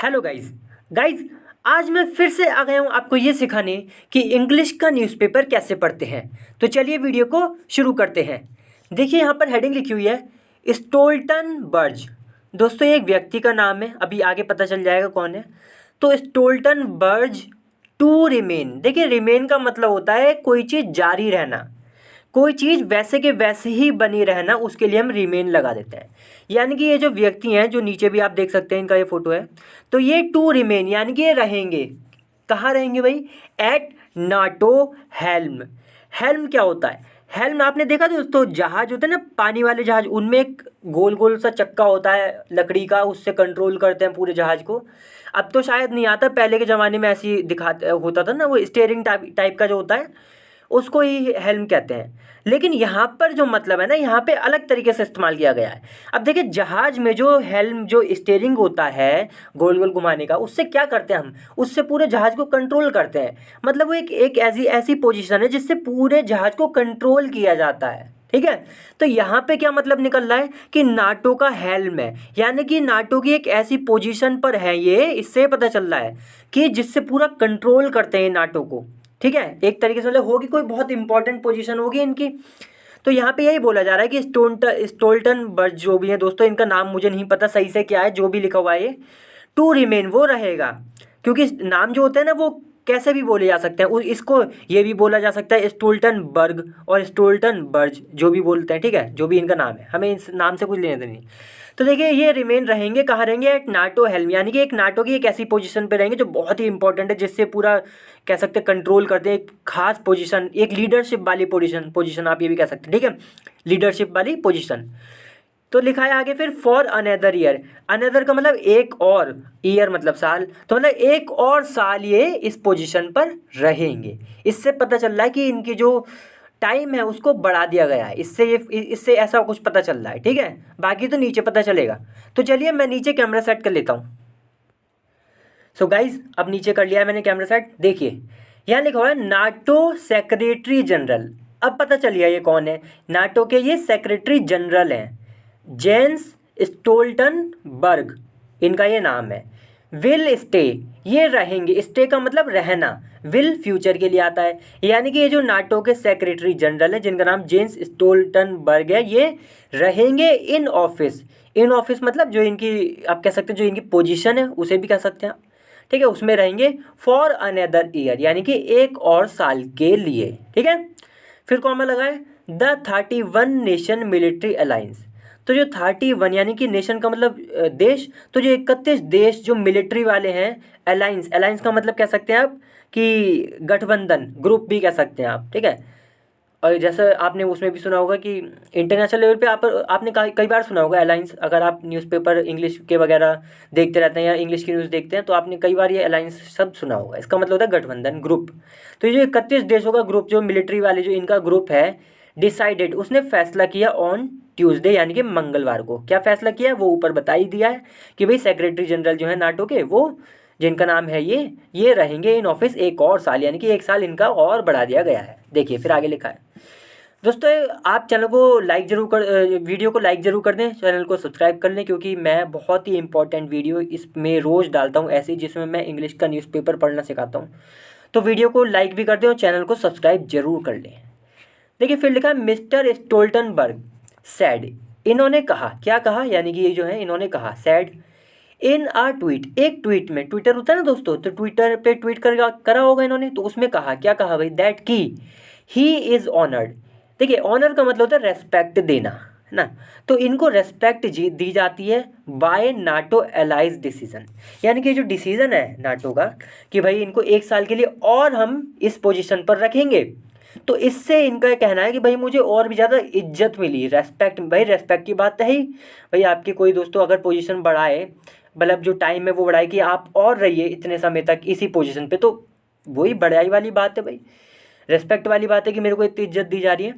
Hello guys guys आज मैं फिर से आ गया हूँ आपको ये सिखाने कि इंग्लिश का न्यूज़पेपर कैसे पढ़ते हैं। तो चलिए वीडियो को शुरू करते हैं। देखिए यहाँ पर हेडिंग लिखी हुई है स्टोल्टनबर्ग। दोस्तों ये एक व्यक्ति का नाम है, अभी आगे पता चल जाएगा कौन है। तो स्टोल्टनबर्ग टू रिमेन, देखिए रिमेन का मतलब होता है कोई चीज़ जारी रहना, कोई चीज़ वैसे के वैसे ही बनी रहना, उसके लिए हम रिमेन लगा देते हैं। यानी कि ये जो व्यक्ति हैं, जो नीचे भी आप देख सकते हैं, इनका ये फोटो है। तो ये टू रिमेन यानी कि ये रहेंगे, कहाँ रहेंगे भाई? Eight NATO helm. हेल्म क्या होता है? हेल्म आपने देखा दोस्तों, जहाज होते हैं ना, पानी वाले जहाज, उनमें एक गोल गोल सा चक्का होता है लकड़ी का, उससे कंट्रोल करते हैं पूरे जहाज को। अब तो शायद नहीं आता, पहले के ज़माने में ऐसी दिखाते होता था ना, वो स्टीयरिंग टाइप का जो होता है, उसको ही हेल्म कहते हैं। लेकिन यहाँ पर जो मतलब है ना, यहाँ पे अलग तरीके से इस्तेमाल किया गया है। अब देखिए जहाज में जो हेल्म, जो स्टीयरिंग होता है गोल गोल घुमाने का, उससे क्या करते हैं हम? उससे पूरे जहाज को कंट्रोल करते हैं। मतलब वो एक एक ऐसी ऐसी पोजीशन है जिससे पूरे जहाज को कंट्रोल किया जाता है। ठीक है। तो यहाँ पे क्या मतलब निकल रहा है कि नाटो का हेल्म है, यानी कि नाटो की एक ऐसी पोजीशन पर है ये। इससे पता चल रहा है कि जिससे पूरा कंट्रोल करते हैं नाटो को। ठीक है, एक तरीके से मतलब होगी, कोई बहुत इंपॉर्टेंट पोजीशन होगी इनकी। तो यहाँ पे यही बोला जा रहा है कि स्टोल्टनबर्ग जो भी है दोस्तों, इनका नाम मुझे नहीं पता सही से क्या है, जो भी लिखा हुआ है ये टू रिमेन वो रहेगा। क्योंकि नाम जो होते हैं ना, वो कैसे भी बोले जा सकते हैं। इसको ये भी बोला जा सकता है स्टोल्टनबर्ग और स्टोल्टनबर्ग, जो भी बोलते हैं। ठीक है, जो भी इनका नाम है, हमें इस नाम से कुछ लेना देना नहीं। तो देखिए ये रिमेन रहेंगे, कहाँ रहेंगे? एट नाटो हेल्म, यानी कि एक नाटो की एक ऐसी पोजीशन पे रहेंगे जो बहुत ही इंपॉर्टेंट है, जिससे पूरा कह सकते हैं कंट्रोल करते हैं। एक खास पोजीशन, एक लीडरशिप वाली पोजीशन आप ये भी कह सकते हैं। ठीक है, लीडरशिप वाली पोजीशन। तो लिखा है आगे फिर फॉर अनदर ईयर। अनदर का मतलब एक और, ईयर मतलब साल, तो मतलब एक और साल ये इस पोजीशन पर रहेंगे। इससे पता चल रहा है कि इनकी जो टाइम है उसको बढ़ा दिया गया है। इससे ऐसा कुछ पता चल रहा है। ठीक है, बाकी तो नीचे पता चलेगा। तो चलिए मैं नीचे कैमरा सेट कर लेता हूँ। सो गाइज अब नीचे कर लिया है मैंने कैमरा सेट। देखिए यहाँ लिखा हुआ है नाटो सेक्रेटरी जनरल। अब पता चल गया ये कौन है। नाटो के ये सेक्रेटरी जनरल हैं, जेंस स्टोल्टनबर्ग इनका ये नाम है। विल स्टे, ये रहेंगे, स्टे का मतलब रहना, विल फ्यूचर के लिए आता है। यानी कि ये जो नाटो के सेक्रेटरी जनरल हैं, जिनका नाम जेंस स्टोल्टनबर्ग है, ये रहेंगे इन ऑफिस। इन ऑफिस मतलब जो इनकी, आप कह सकते हैं जो इनकी पोजीशन है, उसे भी कह सकते हैं आप। ठीक है, उसमें रहेंगे फॉर अनदर ईयर, यानी कि एक और साल के लिए। ठीक है, फिर कॉमा लगा है द 31 नेशन मिलिट्री अलायंस। तो जो 31 यानी कि नेशन का मतलब देश, तो जो 31 देश जो मिलिट्री वाले हैं, अलायंस, अलायंस का मतलब कह सकते हैं आप कि गठबंधन, ग्रुप भी कह सकते हैं आप। ठीक है, और जैसे आपने उसमें भी सुना होगा कि इंटरनेशनल लेवल पे आपने कई बार सुना होगा अलायंस। अगर आप न्यूज़पेपर इंग्लिश के वगैरह देखते रहते हैं या इंग्लिश की न्यूज़ देखते हैं, तो आपने कई बार ये अलायंस शब्द सुना होगा। इसका मतलब होता है गठबंधन, ग्रुप। तो ये जो 31 देशों का ग्रुप, जो मिलिट्री वाले जो इनका ग्रुप है, डिसाइडेड, उसने फैसला किया ऑन ट्यूसडे यानी कि मंगलवार को। क्या फैसला किया है वो ऊपर बता ही दिया है कि भाई सेक्रेटरी जनरल जो है नाटो के, वो जिनका नाम है ये रहेंगे इन ऑफिस एक और साल, यानी कि एक साल इनका और बढ़ा दिया गया है। देखिए फिर आगे लिखा है दोस्तों, आप चैनल को लाइक जरूर कर, वीडियो को लाइक ज़रूर कर दें, चैनल को सब्सक्राइब कर लें, क्योंकि मैं बहुत ही इंपॉर्टेंट वीडियो इसमें रोज़ डालता हूँ ऐसी, जिसमें मैं इंग्लिश का न्यूज़पेपर पढ़ना सिखाता हूँ। तो वीडियो को लाइक भी कर दें और चैनल को सब्सक्राइब जरूर कर लें। देखिए फिर लिखा है मिस्टर स्टोल्टनबर्ग सैड, इन्होंने कहा, क्या कहा? यानी कि ये जो है इन्होंने कहा, सैड इन आ ट्वीट, एक ट्वीट में, ट्विटर होता है ना दोस्तों, तो ट्विटर पे ट्वीट करा होगा इन्होंने, तो उसमें कहा, क्या कहा भाई? दैट की ही इज़ ऑनर्ड। देखिए ऑनर का मतलब होता है रेस्पेक्ट देना, है ना। तो इनको रेस्पेक्ट दी जाती है बाय नाटो एलाइज डिसीजन, यानी कि जो डिसीजन है नाटो का कि भाई इनको एक साल के लिए और हम इस पोजीशन पर रखेंगे, तो इससे इनका ये कहना है कि भाई मुझे और भी ज़्यादा इज्जत मिली, रेस्पेक्ट। भाई रेस्पेक्ट की बात है ही, भाई आपकी कोई दोस्तों अगर पोजीशन बढ़ाए, मतलब जो टाइम है वो बढ़ाए कि आप और रहिए इतने समय तक इसी पोजीशन पे, तो वही बढ़ाई वाली बात है भाई, रेस्पेक्ट वाली बात है कि मेरे को इतनी इज्जत दी जा रही है।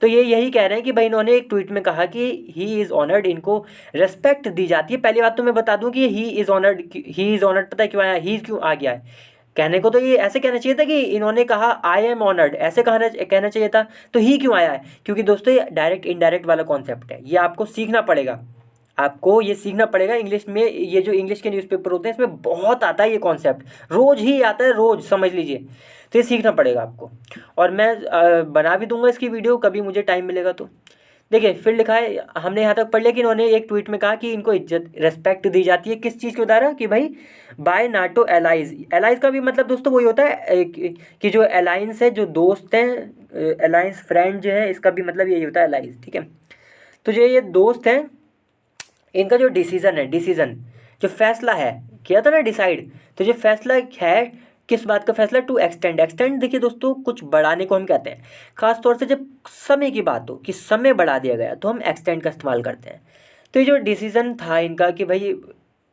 तो ये यही कह रहे हैं कि भाई इन्होंने एक ट्वीट में कहा कि ही इज़ ऑनर्ड, इनको रेस्पेक्ट दी जाती है। पहली बात तो मैं बता दूं कि ही इज़ ऑनर्ड पता है क्यों आया, ही क्यों आ गया है कहने को? तो ये ऐसे कहना चाहिए था कि इन्होंने कहा आई एम ऑनर्ड, ऐसे कहना चाहिए था। तो ही क्यों आया है? क्योंकि दोस्तों ये डायरेक्ट इनडायरेक्ट वाला कॉन्सेप्ट है, ये आपको सीखना पड़ेगा। आपको ये सीखना पड़ेगा इंग्लिश में। ये जो इंग्लिश के न्यूज़पेपर होते हैं इसमें बहुत आता है ये कॉन्सेप्ट, रोज़ ही आता है, रोज़ समझ लीजिए। तो ये सीखना पड़ेगा आपको, और मैं बना भी दूंगा इसकी वीडियो कभी मुझे टाइम मिलेगा तो। देखिए फिर लिखा है, हमने यहाँ तक पढ़ लिया कि इन्होंने एक ट्वीट में कहा कि इनको इज्जत रिस्पेक्ट दी जाती है किस चीज़ के द्वारा, कि भाई बाय नाटो एलाइज। एलाइज का भी मतलब दोस्तों वही होता है कि जो अलायंस है, जो दोस्त हैं, अलायंस फ्रेंड जो है, इसका भी मतलब यही होता है एलाइज, ठीक है। तो जो ये दोस्त हैं, इनका जो डिसीज़न है, डिसीज़न जो फैसला है, किया था ना डिसाइड, तो जो फैसला है किस बात का फैसला, टू एक्सटेंड। एक्सटेंड देखिए दोस्तों, कुछ बढ़ाने को हम कहते हैं, खास तौर से जब समय की बात हो कि समय बढ़ा दिया गया तो हम एक्सटेंड का इस्तेमाल करते हैं। तो ये जो डिसीज़न था इनका कि भाई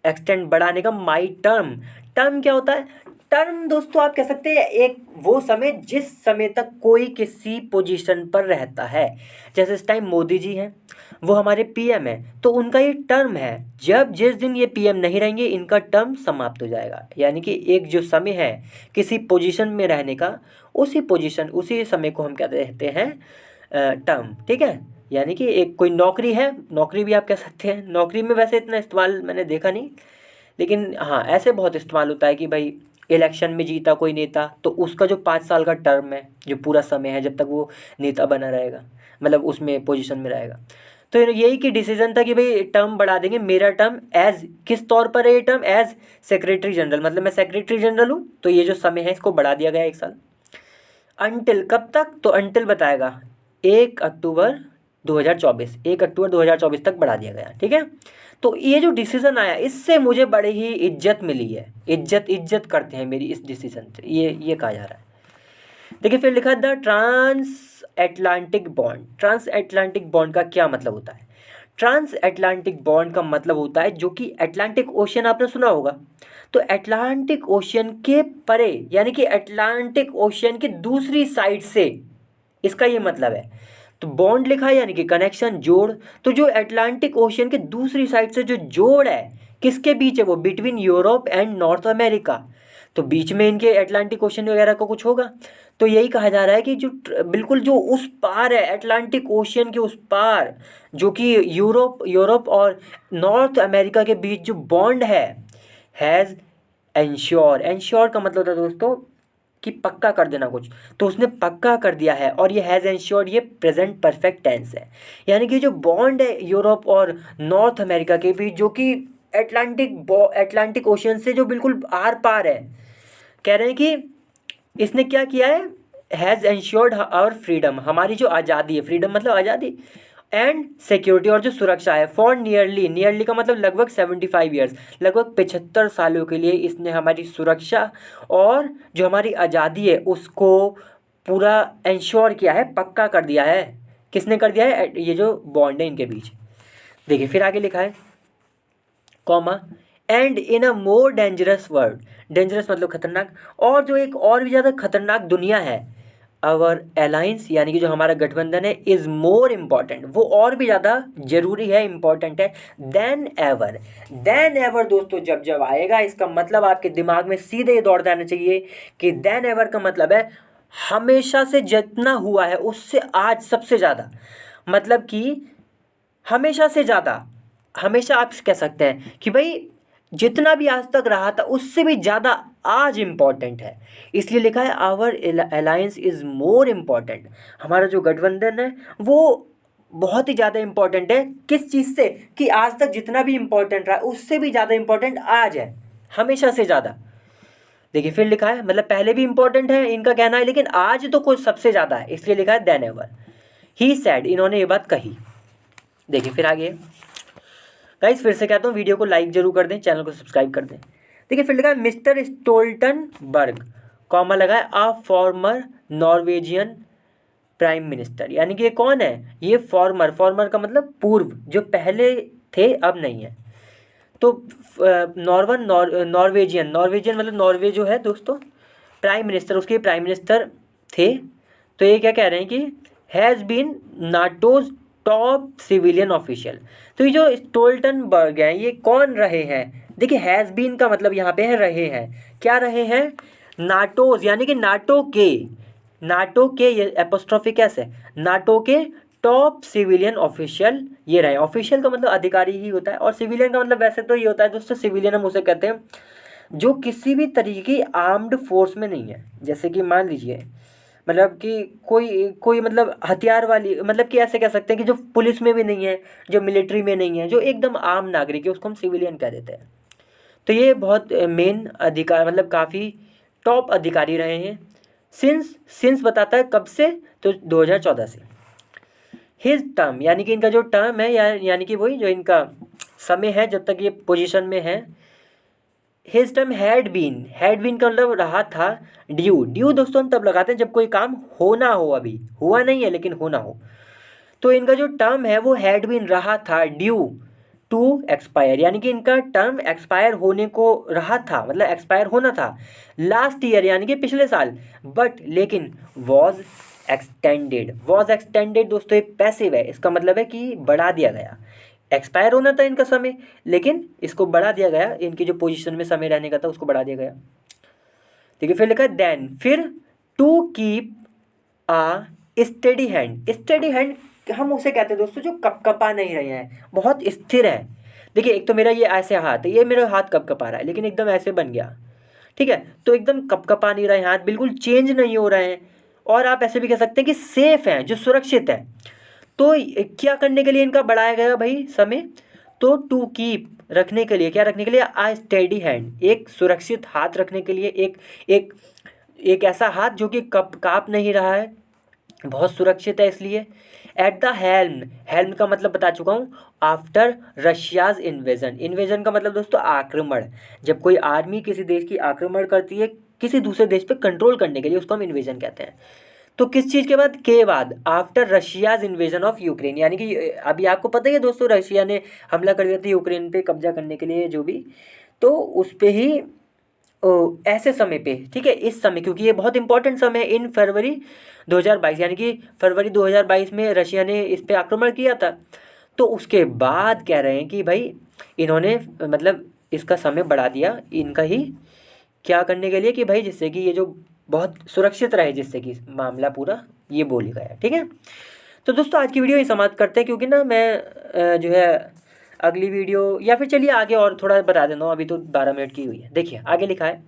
एक्सटेंड बढ़ाने का, माई टर्म। टर्म क्या होता है? टर्म दोस्तों आप कह सकते हैं एक वो समय जिस समय तक कोई किसी पोजीशन पर रहता है। जैसे इस टाइम मोदी जी हैं, वो हमारे पीएम हैं, तो उनका ये टर्म है। जब जिस दिन ये पीएम नहीं रहेंगे इनका टर्म समाप्त हो जाएगा। यानी कि एक जो समय है किसी पोजीशन में रहने का, उसी पोजीशन उसी समय को हम क्या कहते हैं, टर्म, ठीक है। यानी कि एक कोई नौकरी है, नौकरी भी आप कह सकते हैं। नौकरी में वैसे इतना इस्तेमाल मैंने देखा नहीं, लेकिन हाँ ऐसे बहुत इस्तेमाल होता है कि भाई इलेक्शन में जीता कोई नेता, तो उसका जो 5 साल का टर्म है, जो पूरा समय है जब तक वो नेता बना रहेगा, मतलब उसमें पोजीशन में रहेगा। तो यही कि डिसीजन था कि भाई टर्म बढ़ा देंगे। मेरा टर्म एज किस तौर पर है, ये टर्म एज सेक्रेटरी जनरल, मतलब मैं सेक्रेटरी जनरल हूँ, तो ये जो समय है इसको बढ़ा दिया गया 1 साल। अनटिल कब तक, तो अनटिल बताएगा 1 अक्टूबर 2024, 1 अक्टूबर 2024 तक बढ़ा दिया गया, ठीक है। तो ये जो डिसीजन आया इससे मुझे बड़ी ही इज्जत मिली है, इज्जत करते हैं मेरी इस डिसीजन से, ये कहा जा रहा है। देखिए फिर लिखा the transatlantic bond. Transatlantic bond का क्या मतलब होता है? ट्रांस एटलांटिक बॉन्ड का मतलब होता है जो कि अटलांटिक ओशियन आपने सुना होगा, तो अटलांटिक ओशियन के परे, यानी कि अटलांटिक ओशियन की दूसरी साइड से, इसका ये मतलब है। तो बॉन्ड लिखा है यानी कि कनेक्शन, जोड़। तो जो अटलांटिक ओशियन के दूसरी साइड से जो जोड़ है किसके बीच है, वो between Europe and north America. तो बीच में इनके अटलांटिक ओशन वगैरह का कुछ होगा। तो यही कहा जा रहा है कि जो बिल्कुल जो उस पार है, अटलांटिक ओशियन के उस पार, जो कि यूरोप और नॉर्थ अमेरिका के बीच जो बॉन्ड है, हैज़ एंश्योर का मतलब था दोस्तों कि पक्का कर देना कुछ, तो उसने पक्का कर दिया है। और ये हैज़ एंश्योर्ड, ये प्रेजेंट परफेक्ट टेंस है। यानी कि जो बॉन्ड है यूरोप और नॉर्थ अमेरिका के बीच, जो कि अटलांटिक ओशियन से जो बिल्कुल आर पार है, कह रहे हैं कि इसने क्या किया है, हैज़ एंश्योर्ड आवर फ्रीडम, हमारी जो आज़ादी है, फ्रीडम मतलब आज़ादी, एंड सिक्योरिटी, और जो सुरक्षा है, फॉर नियरली का मतलब लगभग 75 ईयर्स, लगभग 75 सालों के लिए इसने हमारी सुरक्षा और जो हमारी आज़ादी है उसको पूरा एंश्योर किया है, पक्का कर दिया है। किसने कर दिया है? ये जो बॉन्ड है इनके बीच। देखिए फिर आगे लिखा है, comma, and in a more dangerous world. Dangerous मतलब खतरनाक, और जो एक और भी ज़्यादा खतरनाक दुनिया है, आवर अलायंस यानी कि जो हमारा गठबंधन है, इज़ मोर इम्पॉर्टेंट, वो और भी ज़्यादा जरूरी है, इम्पॉर्टेंट है, देन एवर दोस्तों जब जब आएगा, इसका मतलब आपके दिमाग में सीधे ये दौड़ जाना चाहिए कि देन एवर का मतलब है हमेशा से जितना हुआ है उससे आज सबसे ज़्यादा, मतलब कि हमेशा से ज़्यादा, हमेशा आप कह सकते हैं कि भाई जितना भी आज तक रहा था उससे भी ज़्यादा आज इम्पॉर्टेंट है। इसलिए लिखा है our alliance is more important, हमारा जो गठबंधन है वो बहुत ही ज़्यादा इम्पॉर्टेंट है। किस चीज़ से? कि आज तक जितना भी इम्पॉर्टेंट रहा उससे भी ज़्यादा इम्पॉर्टेंट आज है, हमेशा से ज़्यादा। देखिए फिर लिखा है, मतलब पहले भी इम्पॉर्टेंट है इनका कहना है, लेकिन आज तो कुछ सबसे ज़्यादा है, इसलिए लिखा है देन एवर। ही सैड, इन्होंने ये बात कही। देखिए फिर आगे गाइस, फिर से कहता हूँ वीडियो को लाइक जरूर कर दें, चैनल को सब्सक्राइब कर दें। देखिए फिर लिखा है मिस्टर स्टोल्टनबर्ग, कॉमा लगा है, आ फॉर्मर नॉर्वेजियन प्राइम मिनिस्टर। यानी कि ये कौन है? ये फॉर्मर का मतलब पूर्व, जो पहले थे अब नहीं है। तो नॉर्वेजियन मतलब नॉर्वे जो है दोस्तों, प्राइम मिनिस्टर, उसके प्राइम मिनिस्टर थे। तो ये क्या कह रहे हैं कि has been NATO's top civilian official. तो ये जो स्टोल्टनबर्ग हैं ये कौन रहे हैं? देखिए हैज़ बीन का मतलब यहाँ पे है रहे हैं। क्या रहे हैं? नाटोज यानी कि नाटो के, ये एपोस्ट्रोफी कैसे, नाटो के टॉप सिविलियन ऑफिशियल ये रहे। ऑफिशियल का मतलब अधिकारी ही होता है, और सिविलियन का मतलब वैसे तो ये होता है दोस्तों, सिविलियन हम उसे कहते हैं जो किसी भी तरीके की आर्म्ड फोर्स में नहीं है। जैसे कि मान लीजिए मतलब कि कोई कोई मतलब हथियार वाली, मतलब कि ऐसे कह सकते हैं कि जो पुलिस में भी नहीं है, जो मिलिट्री में नहीं है, जो एकदम आम नागरिक है, उसको हम सिविलियन कह देते हैं। तो ये बहुत मेन अधिकार मतलब काफ़ी टॉप अधिकारी रहे हैं। सिंस बताता है कब से, तो 2014 से। हिज टर्म यानी कि इनका जो टर्म है यानी कि वही जो इनका समय है जब तक ये पोजीशन में है। हिज टर्म हैड बीन का मतलब रहा था ड्यू दोस्तों हम तब लगाते हैं जब कोई काम होना हो, अभी हुआ नहीं है लेकिन होना हो। तो इनका जो टर्म है वो हैड बीन रहा था ड्यू टू एक्सपायर, यानी कि इनका टर्म एक्सपायर होने को रहा था, मतलब एक्सपायर होना था लास्ट ईयर यानी कि पिछले साल, बट लेकिन वॉज एक्सटेंडेड दोस्तों ये पैसिव है, इसका मतलब है कि बढ़ा दिया गया। एक्सपायर होना था इनका समय लेकिन इसको बढ़ा दिया गया, इनकी जो पोजीशन में समय रहने का था उसको बढ़ा दिया गया। ठीक है, फिर लिखा है देन, फिर to keep a steady hand हम उसे कहते हैं दोस्तों जो कपकपा नहीं रहे हैं, बहुत स्थिर है। देखिए एक तो मेरा ये ऐसे हाथ है, ये मेरा हाथ कपकपा रहा है लेकिन एकदम ऐसे बन गया, ठीक है, तो एकदम कपकपा नहीं रहे हाथ, बिल्कुल चेंज नहीं हो रहे हैं। और आप ऐसे भी कह सकते हैं कि सेफ हैं, जो सुरक्षित है। तो क्या करने के लिए इनका बढ़ाया गया भाई समय, तो टू कीप रखने के लिए, क्या रखने के लिए, आ स्टेडी हैंड एक सुरक्षित हाथ रखने के लिए, एक एक ऐसा हाथ जो कि काँप नहीं रहा है, बहुत सुरक्षित है इसलिए। एट द हेल्म का मतलब बता चुका हूँ, आफ्टर रशियाज इन्वेजन का मतलब दोस्तों आक्रमण। जब कोई आर्मी किसी देश की आक्रमण करती है किसी दूसरे देश पे कंट्रोल करने के लिए, उसको हम इन्वेजन कहते हैं। तो किस चीज़ के बाद, after Russia's invasion of Ukraine, यानी कि अभी आपको पता ही है दोस्तों रशिया ने हमला कर दिया था यूक्रेन पे कब्जा करने के लिए जो भी, तो उस पे ही ऐसे समय पे, ठीक है, इस समय क्योंकि ये बहुत इंपॉर्टेंट समय है, इन फरवरी 2022 यानी कि फरवरी 2022 में रशिया ने इस पे आक्रमण किया था। तो उसके बाद कह रहे हैं कि भाई इन्होंने मतलब इसका समय बढ़ा दिया इनका ही, क्या करने के लिए कि भाई जिससे कि ये जो बहुत सुरक्षित रहे, जिससे कि मामला पूरा ये बोल गया है। ठीक है, तो दोस्तों आज की वीडियो ही समाप्त करते हैं, क्योंकि ना मैं जो है अगली वीडियो या फिर चलिए आगे और थोड़ा बता देता हूँ, अभी तो 12 मिनट की हुई है। देखिए आगे लिखा है,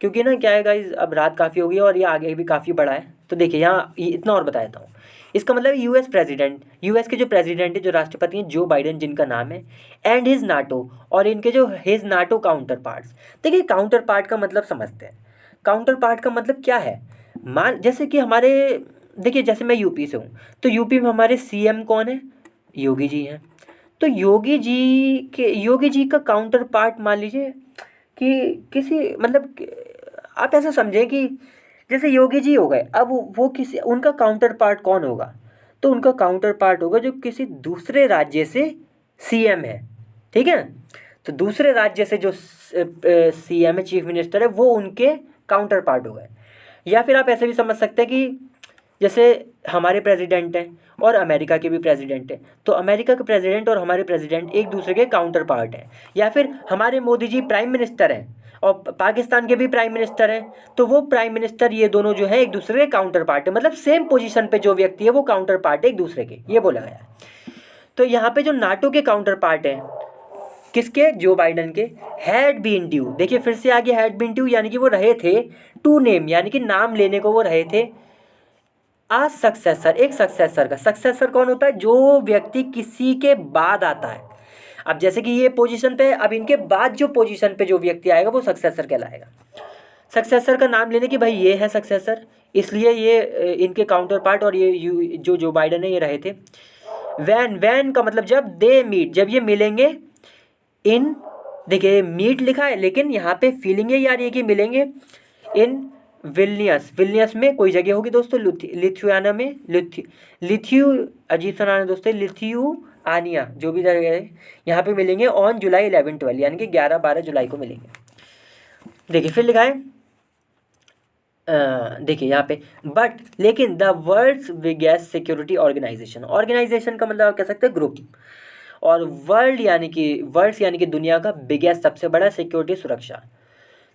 क्योंकि ना क्या है गाइस अब रात काफ़ी हो गई और ये आगे भी काफ़ी बड़ा है, तो देखिए यहाँ इतना और बता देता हूँ। इसका मतलब यूएस के जो प्रेसिडेंट है, जो राष्ट्रपति हैं जो बाइडेन जिनका नाम है, एंड हिज नाटो, और इनके जो हिज नाटो काउंटर पार्ट्स। देखिए काउंटर पार्ट का मतलब समझते हैं, काउंटर पार्ट का मतलब क्या है। मान जैसे कि हमारे, देखिए जैसे मैं यूपी से हूँ, तो यूपी में हमारे सीएम कौन है, योगी जी हैं। तो योगी जी का काउंटर पार्ट मान लीजिए कि किसी मतलब आप ऐसा समझें कि जैसे योगी जी हो गए, अब वो किसी उनका काउंटर पार्ट कौन होगा, तो उनका काउंटर पार्ट होगा जो किसी दूसरे राज्य से सीएम है। ठीक है, तो दूसरे राज्य से जो सीएम है, चीफ मिनिस्टर है, वो उनके काउंटर पार्ट हो गए। या फिर आप ऐसे भी समझ सकते हैं कि जैसे हमारे प्रेसिडेंट हैं और अमेरिका के भी प्रेसिडेंट हैं, तो अमेरिका के प्रेसिडेंट और हमारे प्रेसिडेंट एक दूसरे के काउंटर पार्ट हैं। या फिर हमारे मोदी जी प्राइम मिनिस्टर हैं और पाकिस्तान के भी प्राइम मिनिस्टर हैं, तो वो प्राइम मिनिस्टर ये दोनों जो है एक दूसरे के काउंटर पार्ट है, मतलब सेम पोजीशन पे जो व्यक्ति है वो काउंटर पार्ट है एक दूसरे के, ये बोला गया है। तो यहाँ पे जो नाटो के काउंटर पार्ट हैं, किसके, जो बाइडन के, हैड बीन ड्यू, देखिए फिर से आगे हैड बीन ड्यू यानी कि वो रहे थे, टू नेम यानी कि नाम लेने को वो रहे थे, आ सक्सेसर, एक सक्सेसर का, सक्सेसर कौन होता है, जो व्यक्ति किसी के बाद आता है। अब जैसे कि ये पोजीशन पे है, अब इनके बाद जो पोजीशन पे जो व्यक्ति आएगा वो सक्सेसर कहलाएगा। सक्सेसर का नाम लेने की भाई ये है सक्सेसर, इसलिए ये इनके काउंटर पार्ट, और ये जो बाइडन है ये रहे थे। वैन का मतलब जब, दे मीट जब ये मिलेंगे, इन, देखिए मीट लिखा है लेकिन यहाँ पे फीलिंग ये आ रही है कि मिलेंगे इन विल्नियस में कोई जगह होगी दोस्तों, लिथुआनिया में, लिथ्यू अजीब सा नाम है दोस्तों, लिथुआनिया जो भी जगह है, यहाँ पे मिलेंगे ऑन जुलाई 11-12 यानी कि 11-12 जुलाई को मिलेंगे। देखिए फिर लिखा है, देखिए यहाँ पे, बट लेकिन the world's biggest security organisation का मतलब आप कह सकते हैं ग्रुप, और वर्ल्ड्स यानी कि दुनिया का बिगेस्ट सबसे बड़ा सिक्योरिटी सुरक्षा,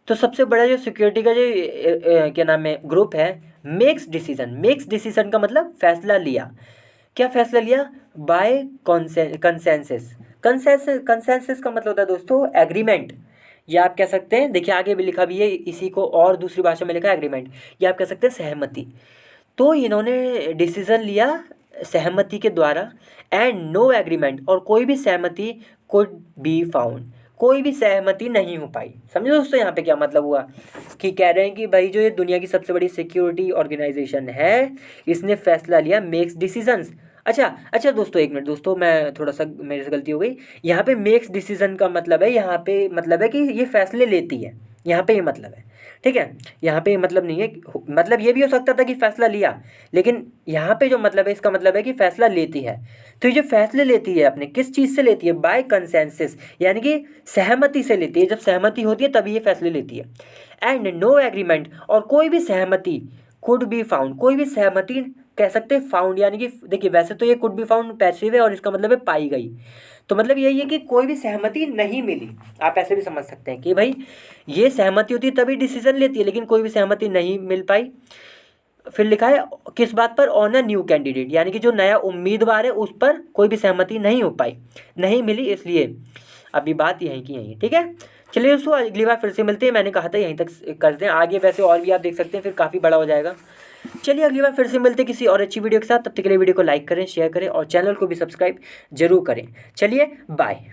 तो सबसे बड़ा जो सिक्योरिटी का जो क्या नाम है ग्रुप है, मेक्स डिसीजन का मतलब फैसला लिया, क्या फैसला लिया? Bye consensus. कंसेंसस का मतलब होता है दोस्तों एग्रीमेंट, या आप कह सकते हैं, देखिए आगे भी लिखा भी है इसी को, और दूसरी भाषा में लिखा है एग्रीमेंट, या आप कह सकते हैं सहमति। तो इन्होंने डिसीजन लिया सहमति के द्वारा, एंड नो एग्रीमेंट, और कोई भी सहमति कुड बी फाउंड, कोई भी सहमति नहीं हो पाई। समझे दोस्तों यहाँ पे क्या मतलब हुआ? कि कह रहे हैं कि भाई जो ये दुनिया की सबसे बड़ी सिक्योरिटी ऑर्गेनाइजेशन है, इसने फैसला लिया, मेक्स डिसीजंस। अच्छा दोस्तों, एक मिनट दोस्तों, मैं थोड़ा सा, मेरे से गलती हो गई। यहाँ पे मेक्स डिसीजन का मतलब है, यहाँ पे मतलब है कि ये फैसले लेती है, यहाँ पे ये मतलब है, ठीक है। यहाँ पे ये मतलब नहीं है, मतलब ये भी हो सकता था कि फैसला लिया, लेकिन यहाँ पे जो मतलब है इसका मतलब है कि फैसला लेती है। तो ये जो फैसले लेती है अपने किस चीज़ से लेती है? बाय कंसेंसस, यानी कि सहमति से लेती है। जब सहमति होती है तभी ये फैसले लेती है। एंड नो एग्रीमेंट, और कोई भी सहमति कुड बी फाउंड, कोई भी सहमति कह सकते हैं फाउंड, यानी कि देखिए वैसे तो ये कुड बी फाउंड पैसिव है और इसका मतलब है पाई गई, तो मतलब यही है कि कोई भी सहमति नहीं मिली। आप ऐसे भी समझ सकते हैं कि भाई ये सहमति होती है तभी डिसीजन लेती है, लेकिन कोई भी सहमति नहीं मिल पाई। फिर लिखा है किस बात पर? ऑन अ न्यू कैंडिडेट, यानी कि जो नया उम्मीदवार है उस पर कोई भी सहमति नहीं हो पाई, नहीं मिली, इसलिए अभी बात यहीं की यहीं, ठीक है। चलिए दोस्तों, अगली बार फिर से मिलते हैं, मैंने कहा था यहीं तक करते हैं, आगे वैसे और भी आप देख सकते हैं, फिर काफ़ी बड़ा हो जाएगा। चलिए अगली बार फिर से मिलते हैं किसी और अच्छी वीडियो के साथ, तब तक के लिए वीडियो को लाइक करें, शेयर करें और चैनल को भी सब्सक्राइब जरूर करें। चलिए बाय।